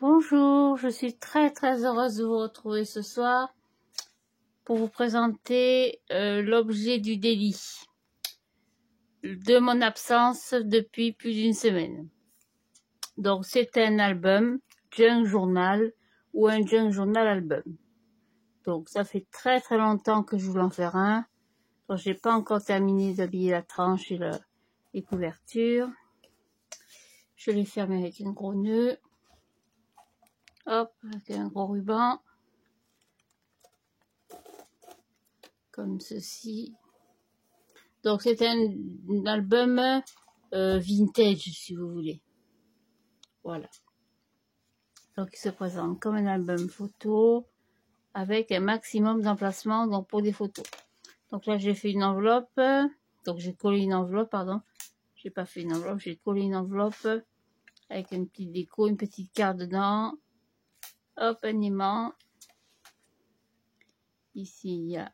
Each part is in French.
Bonjour, je suis très heureuse de vous retrouver ce soir pour vous présenter l'objet du délit de mon absence depuis plus d'une semaine. Donc c'est un album Junk Journal ou un Junk Journal album. Donc ça fait très longtemps que je voulais en faire un. Donc j'ai pas encore terminé d'habiller la tranche et les couvertures. Je l'ai fermé avec un gros nœud. Hop, avec un gros ruban. Comme ceci. Donc c'est un album vintage si vous voulez. Voilà. Donc il se présente comme un album photo avec un maximum d'emplacements donc pour des photos. Donc là j'ai fait une enveloppe. Donc j'ai collé une enveloppe, pardon. J'ai pas fait une enveloppe, j'ai collé une enveloppe avec une petite déco, une petite carte dedans. Hop, un aimant. Ici il y a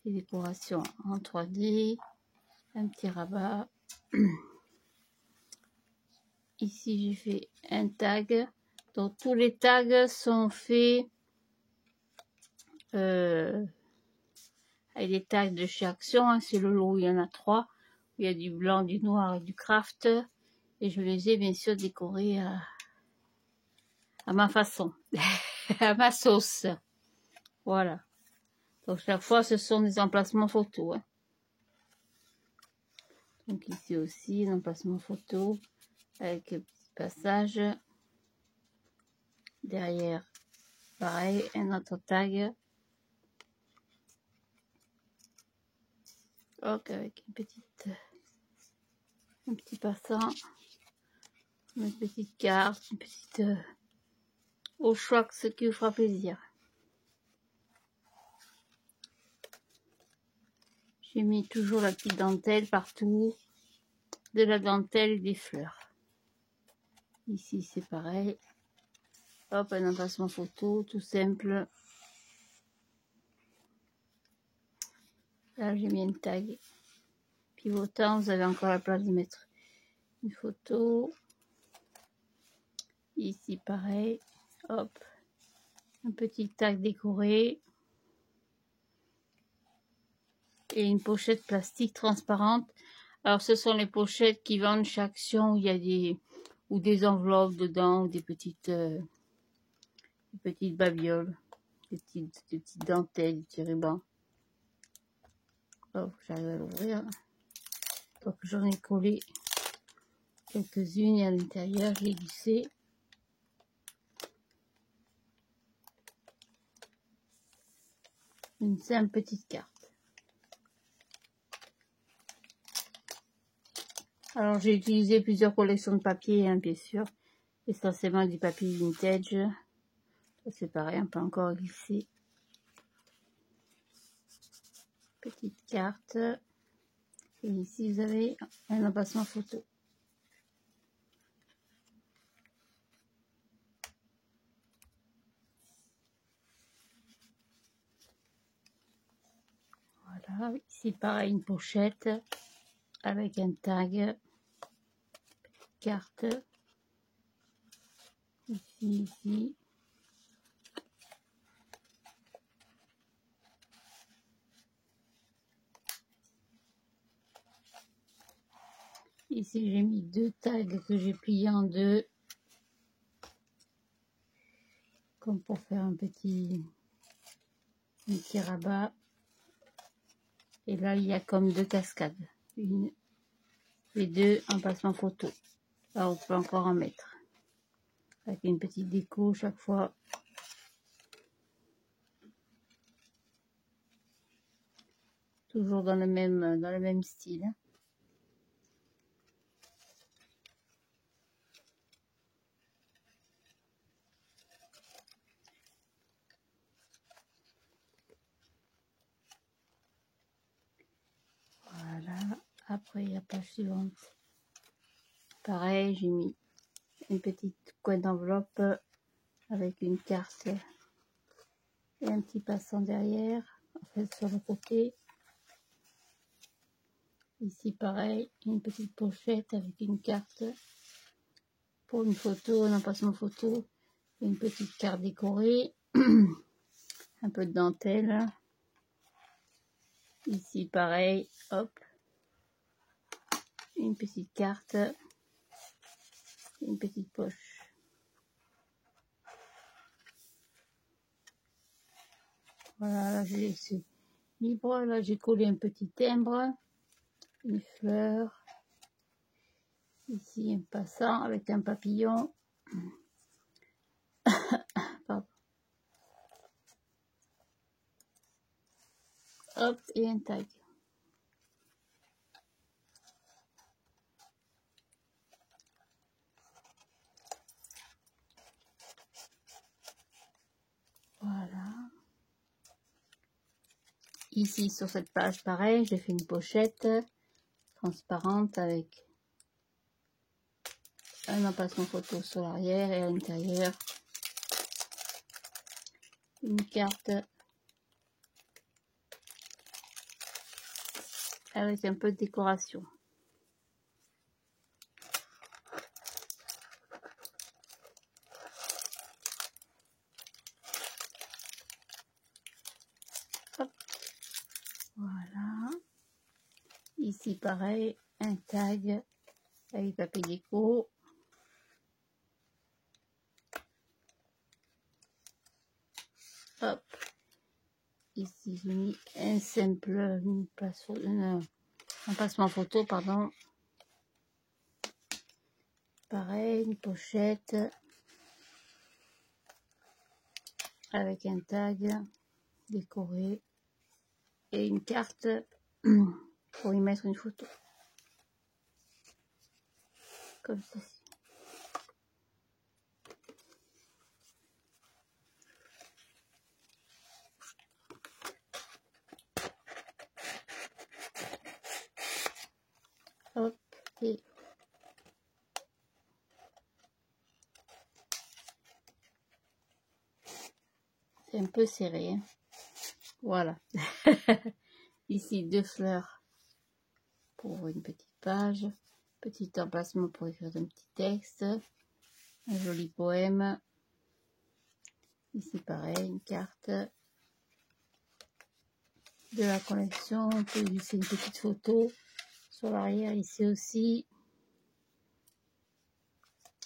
des décorations en 3D. Un petit rabat. Ici j'ai fait un tag. Donc tous les tags sont faits avec des tags de chez Action. Hein, c'est le lot, il y en a 3. Il y a du blanc, du noir et du craft. Et je les ai bien sûr décorés à ma façon, à ma sauce. Voilà. Donc chaque fois ce sont des emplacements photos. Hein. Donc ici aussi un emplacement photo avec un petit passage. Derrière, pareil, un autre tag. Ok, avec un petit passant, une petite carte, une petite au choix, ce qui vous fera plaisir. J'ai mis toujours la petite dentelle partout, de la dentelle et des fleurs. Ici c'est pareil. Hop, un emplacement photo, tout simple. Là j'ai mis un tag pivotant, vous avez encore la place de mettre une photo. Ici pareil, hop, un petit tag décoré. Et une pochette plastique transparente. Alors ce sont les pochettes qui vendent chez Action où il y a des enveloppes dedans, ou des petites babioles, des petites dentelles, des petits rubans. Oh, j'arrive à l'ouvrir. Donc j'en ai collé quelques-unes et à l'intérieur j'ai glissé une simple petite carte. Alors j'ai utilisé plusieurs collections de papier, hein, bien sûr, essentiellement du papier vintage. C'est pareil, on peut encore glisser. Petite carte. Et ici vous avez un emplacement photo. Voilà, ici pareil, une pochette avec un tag, carte. Ici. Ici j'ai mis 2 tags que j'ai pliés en 2. Comme pour faire un petit rabat. Et là il y a comme 2 cascades. Une et 2 emplacements photo. Là on peut encore en mettre. Avec une petite déco chaque fois. Toujours dans le même style. Voilà. Après la page suivante. Pareil, j'ai mis une petite coin d'enveloppe avec une carte et un petit passant derrière, en fait sur le côté. Ici pareil, une petite pochette avec une carte Pour une photo, un emplacement photo, une petite carte décorée, un peu de dentelle. Ici pareil, hop, une petite carte, une petite poche. Voilà, là j'ai laissé libre. Là j'ai collé un petit timbre, une fleur. Ici un passant avec un papillon. Pardon. Hop, et un tag. Voilà. Ici sur cette page, pareil, j'ai fait une pochette transparente avec un emplacement photo sur l'arrière et à l'intérieur une carte avec un peu de décoration. Hop. Voilà. Ici pareil, un tag avec papier déco. Hop. Ici j'ai mis un simple emplacement photo, pardon. Pareil, une pochette avec un tag décoré et une carte pour y mettre une photo. Comme ceci. Hop, et c'est un peu serré. Hein. Voilà. Ici, 2 fleurs pour une petite page. Petit emplacement pour écrire un petit texte. Un joli poème. Ici, pareil, une carte de la collection. On peut glisser une petite photo sur l'arrière. Ici aussi.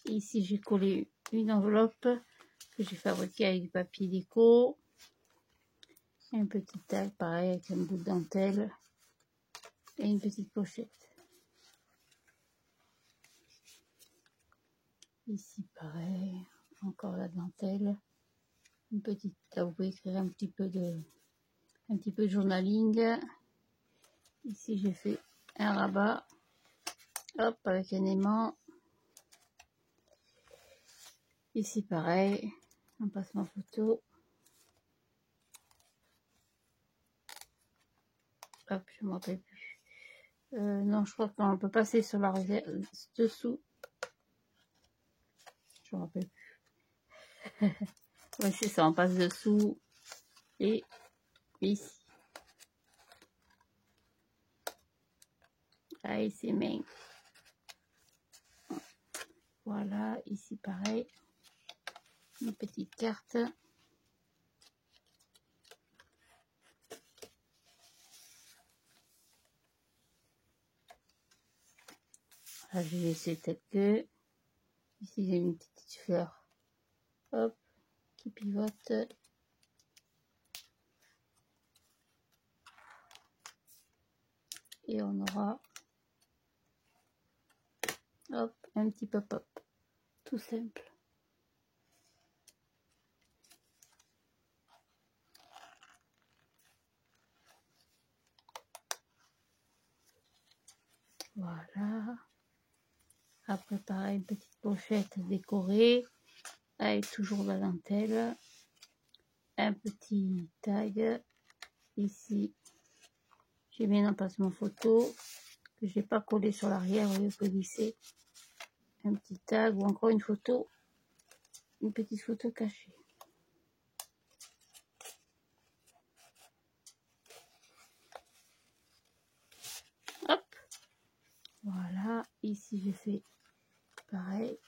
Ici, j'ai collé une enveloppe que j'ai fabriquée avec du papier déco. Un petit tag, pareil, avec un bout de dentelle. Et une petite pochette. Ici, pareil, encore la dentelle. Une petite, là, vous pouvez écrire un petit peu de journaling. Ici, j'ai fait un rabat. Hop, avec un aimant. Ici, pareil, un emplacement photo. Hop, je ne me rappelle plus. Non, je crois qu'on peut passer sur la réserve dessous. Je me rappelle plus. Oui, c'est ça, on passe dessous et ici. Là, ici, main. Voilà, ici, pareil. Une petite carte. Là, je vais laisser tel que. Ici, j'ai une petite fleur. Hop, qui pivote. Et on aura, hop, un petit pop-up. Tout simple. Voilà. Après, pareil, une petite pochette décorée. Avec toujours la dentelle. Un petit tag. Ici, j'ai mis un emplacement photo que j'ai pas collé sur l'arrière. Vous pouvez glisser un petit tag ou encore une photo. Une petite photo cachée. Hop. Voilà. Ici, j'ai fait pareil.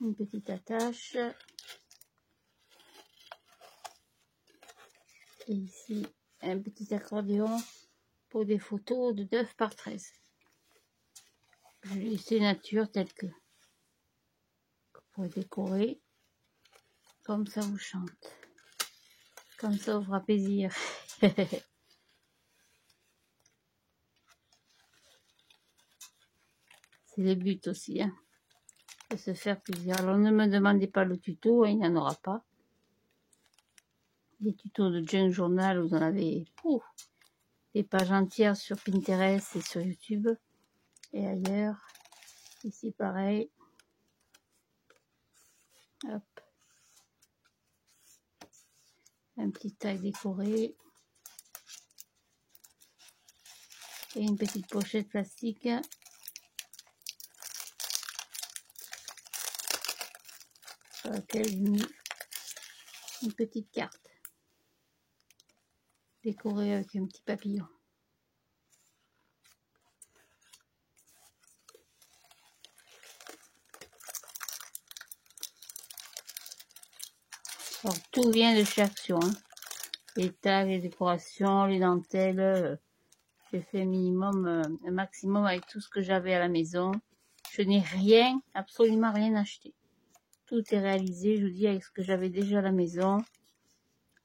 une petite attache. Et ici, un petit accordéon pour des photos de 9 par 13. Je l'ai laissé nature tel que pour décorer. Comme ça vous chante. Comme ça vous fera plaisir. C'est le but aussi, hein, de se faire plaisir. Alors ne me demandez pas le tuto, hein, il n'y en aura pas. Les tutos de Junk Journal, vous en avez des pages entières sur Pinterest et sur YouTube et ailleurs. Ici pareil. Hop. Un petit tag décoré. Et une petite pochette plastique. Sur laquelle j'ai mis une petite carte. Décorée avec un petit papillon. Alors, tout vient de chez Action, hein. Les tags, les décorations, les dentelles. J'ai fait un maximum avec tout ce que j'avais à la maison. Je n'ai rien, absolument rien acheté. Tout est réalisé, je vous dis, avec ce que j'avais déjà à la maison.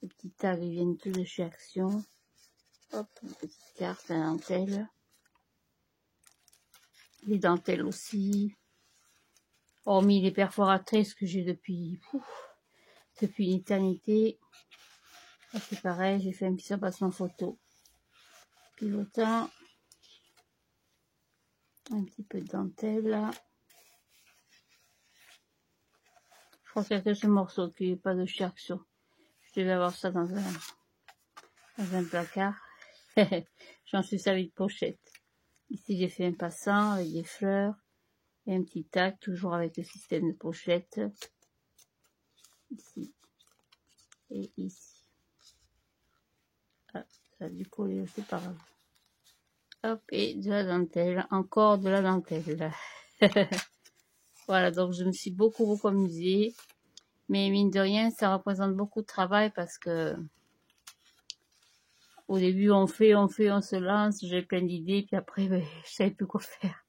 Les petits tags, ils viennent tous de chez Action. Hop, une petite carte, la dentelle. Les dentelles aussi. Hormis les perforatrices que j'ai depuis une éternité. C'est pareil, j'ai fait un petit emplacement photo. Pivotant. Un petit peu de dentelle là. Je crois qu'il y a que ce morceau qui n'est pas de chez Action. Je devais avoir ça dans un placard. J'en suis servi de pochette. Ici j'ai fait un passant avec des fleurs et un petit tag, toujours avec le système de pochette. Ici et ici. Ah, ça a dû coller, c'est pas grave. Hop, et de la dentelle, encore de la dentelle. Voilà, donc je me suis beaucoup amusée. Mais mine de rien, ça représente beaucoup de travail parce que au début, on se lance, j'ai plein d'idées, puis après, ben, je savais plus quoi faire.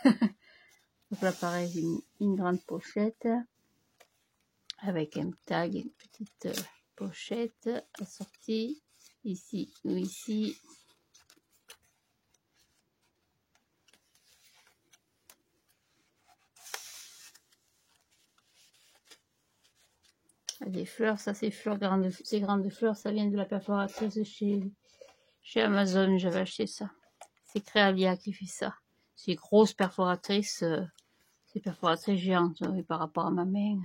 Donc là, pareil, j'ai une grande pochette avec un tag, une petite pochette assortie ici ou ici. Des fleurs, ça c'est ces grandes fleurs, ça vient de la perforatrice chez Amazon, j'avais acheté ça. C'est Créalia qui fait ça. C'est grosse perforatrice, c'est perforatrice géante par rapport à ma main.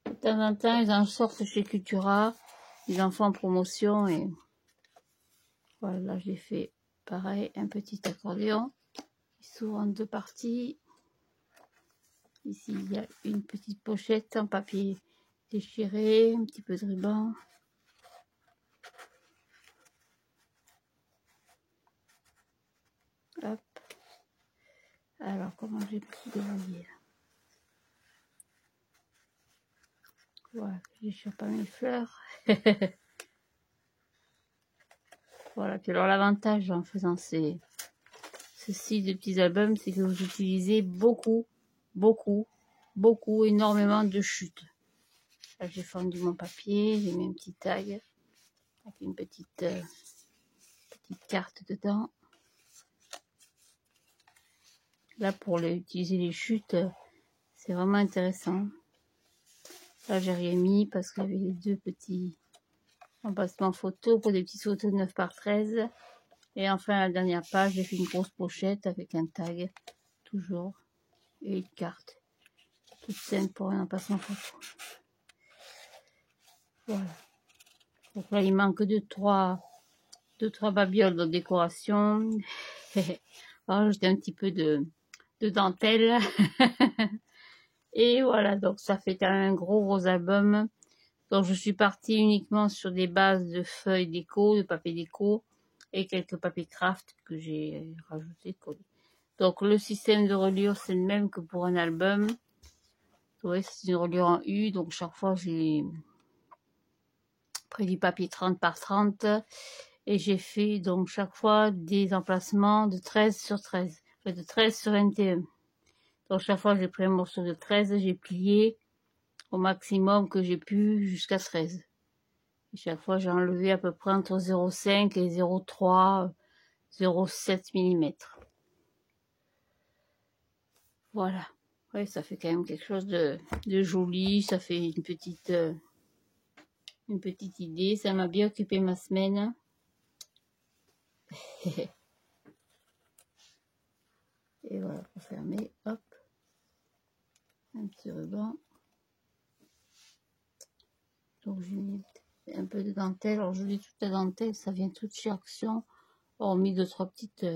De temps en temps, ils en sortent chez Cultura, ils en font en promotion et voilà, là j'ai fait pareil, un petit accordéon. Il s'ouvre en deux parties. Ici, il y a une petite pochette en papier déchiré, un petit peu de ruban. Hop. Alors, comment j'ai pu dérouiller là? Voilà, je déchire pas mes fleurs. Voilà, puis alors l'avantage en faisant ceci de petits albums, c'est que vous utilisez énormément de chutes. Là, j'ai fendu mon papier, j'ai mis un petit tag avec une petite carte dedans. Là, pour utiliser les chutes, c'est vraiment intéressant. Là, j'ai rien mis parce qu'il y avait les deux petits emplacements photos pour des petites photos de 9 par 13. Et enfin, la dernière page, j'ai fait une grosse pochette avec un tag, toujours, et une carte. Toute simple pour un emplacement photo. Voilà. Donc là, il manque deux, trois babioles de décoration. Alors, j'ai un petit peu de dentelle. Et voilà, donc ça fait quand même un gros album. Donc je suis partie uniquement sur des bases de feuilles déco, de papier déco et quelques papiers craft que j'ai rajouté, collés. Donc le système de reliure, c'est le même que pour un album. Oui, c'est une reliure en U, donc chaque fois j'ai pris du papier 30 par 30 et j'ai fait donc chaque fois des emplacements de 13 sur 13, enfin, de 13 sur 21. Donc chaque fois j'ai pris un morceau de 13, j'ai plié au maximum que j'ai pu jusqu'à 13. Et chaque fois j'ai enlevé à peu près entre 0,5 et 0,3, 0,7 mm. Voilà. Ouais, ça fait quand même quelque chose de joli, ça fait une petite idée, ça m'a bien occupé ma semaine. Et voilà, pour fermer, hop, un petit ruban. Donc j'ai mis un peu de dentelle. Alors je dis toute la dentelle, ça vient tout chez Action, hormis 2-3 petites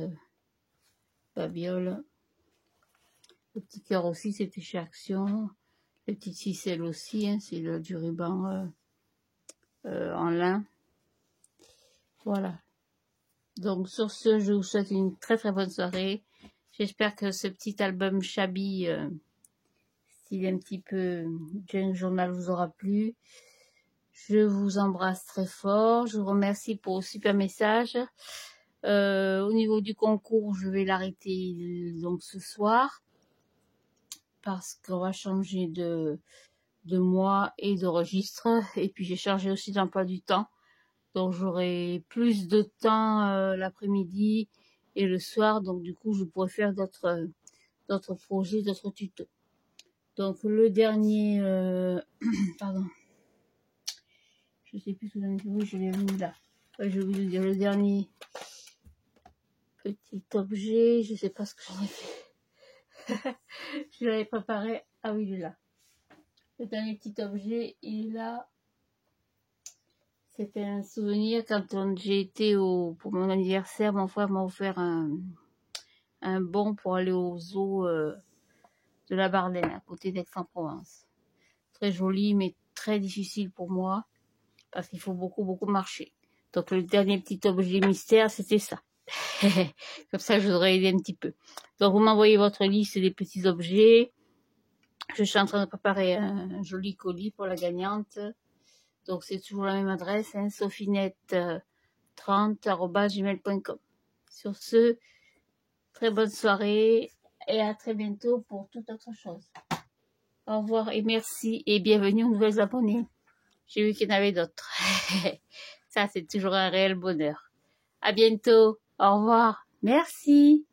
babioles. Le petit cœur aussi, c'était chez Action. Les petites ficelles aussi, hein, c'est du ruban en lin. Voilà. Donc sur ce, je vous souhaite une très très bonne soirée. J'espère que ce petit album Shabby, style un petit peu Junk Journal, vous aura plu. Je vous embrasse très fort. Je vous remercie pour vos super messages. Au niveau du concours, je vais l'arrêter donc ce soir parce qu'on va changer de mois et de registre. Et puis j'ai changé aussi d'emploi du temps. Donc j'aurai plus de temps l'après-midi et le soir. Donc du coup, je pourrai faire d'autres projets, d'autres tutos. Donc le dernier... pardon. Je sais plus tout le dernier. Oui, je l'ai mis là. Je vais vous dire le dernier petit objet. Je sais pas ce que j'en ai fait. Je l'avais préparé. Ah oui, il est là. Le dernier petit objet, il est là. C'était un souvenir quand j'ai été pour mon anniversaire. Mon frère m'a offert un bon pour aller aux eaux de la Bardenne, à côté d'Aix-en-Provence. Très joli, mais très difficile pour moi, parce qu'il faut beaucoup marcher. Donc le dernier petit objet mystère, c'était ça. Comme ça, je vous aurais aidé un petit peu. Donc vous m'envoyez votre liste des petits objets. Je suis en train de préparer un joli colis pour la gagnante. Donc c'est toujours la même adresse, hein, sophinette30@gmail.com. Sur ce, très bonne soirée et à très bientôt pour toute autre chose. Au revoir et merci et bienvenue aux nouvelles abonnés. J'ai vu qu'il y en avait d'autres. Ça, c'est toujours un réel bonheur. À bientôt. Au revoir. Merci.